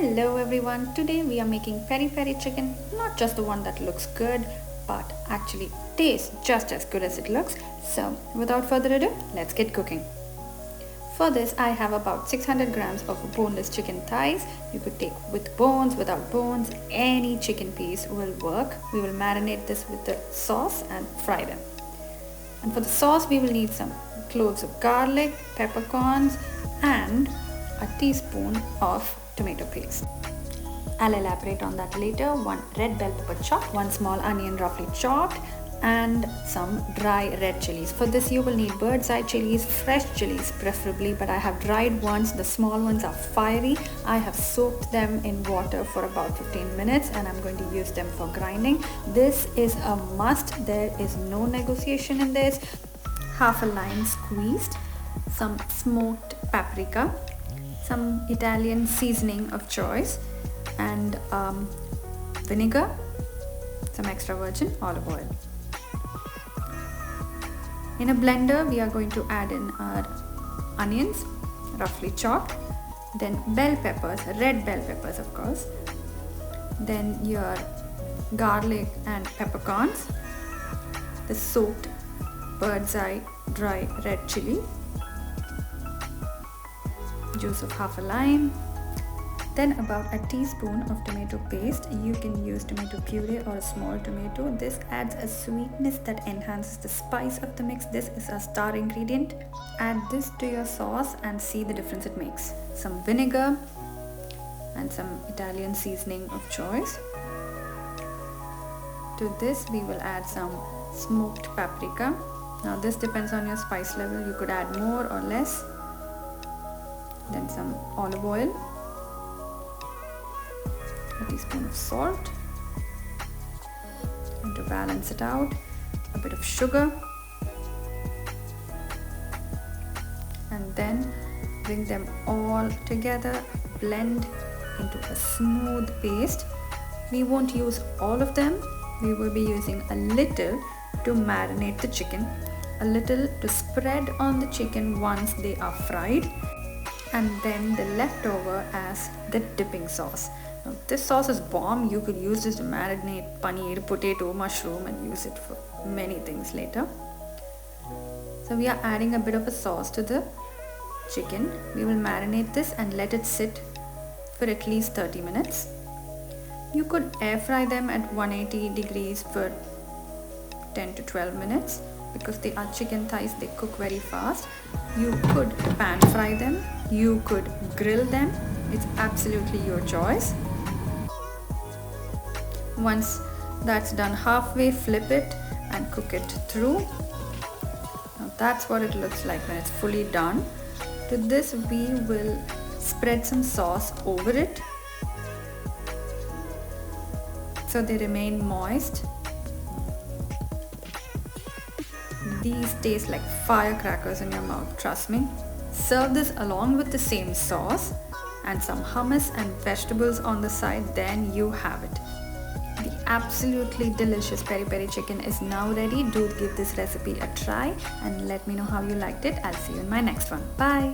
Hello everyone, today we are making peri peri chicken, not just the one that looks good, but actually tastes just as good as it looks. So without further ado, let's get cooking. For this I have about 600 grams of boneless chicken thighs. You could take with bones, without bones, any chicken piece will work. We will marinate this with the sauce and fry them. And for the sauce we will need some cloves of garlic, peppercorns and a teaspoon of tomato paste. I'll elaborate on that later. 1 red bell pepper chopped, 1 small onion roughly chopped, and some dry red chilies. For this you will need bird's eye chilies, fresh chilies preferably, but I have dried ones. The small ones are fiery. I have soaked them in water for about 15 minutes and I'm going to use them for grinding. This is a must. There is no negotiation in this. Half a lime squeezed, some smoked paprika, some Italian seasoning of choice, and vinegar, some extra virgin olive oil. In a blender we are going to add in our onions roughly chopped, then bell peppers, red bell peppers of course, then your garlic and peppercorns, the soaked bird's eye dry red chili, juice of half a lime, then about a teaspoon of tomato paste. You can use tomato puree or a small tomato. This adds a sweetness that enhances the spice of the mix. This is a star ingredient. Add this to your sauce and see the difference it makes. Some vinegar and some Italian seasoning of choice. To this we will add some smoked paprika. Now this depends on your spice level. You could add more or less. Then some olive oil, a teaspoon of salt, and to balance it out, a bit of sugar, and then bring them all together, blend into a smooth paste. We won't use all of them. We will be using a little to marinate the chicken, a little to spread on the chicken once they are fried, and then the leftover as the dipping sauce. Now this sauce is bomb. You could use this to marinate paneer, potato, mushroom and use it for many things later. So we are adding a bit of a sauce to the chicken. We will marinate this and let it sit for at least 30 minutes. You could air fry them at 180 degrees for 10 to 12 minutes. Because they are chicken thighs, they cook very fast. You could pan fry them, you could grill them. It's absolutely your choice. Once that's done halfway, flip it and cook it through. Now that's what it looks like when it's fully done. To this we will spread some sauce over it so they remain moist. These taste like firecrackers in your mouth, trust me. Serve this along with the same sauce and some hummus and vegetables on the side, then you have it. The absolutely delicious peri peri chicken is now ready. Do give this recipe a try and let me know how you liked it. I'll see you in my next one. Bye!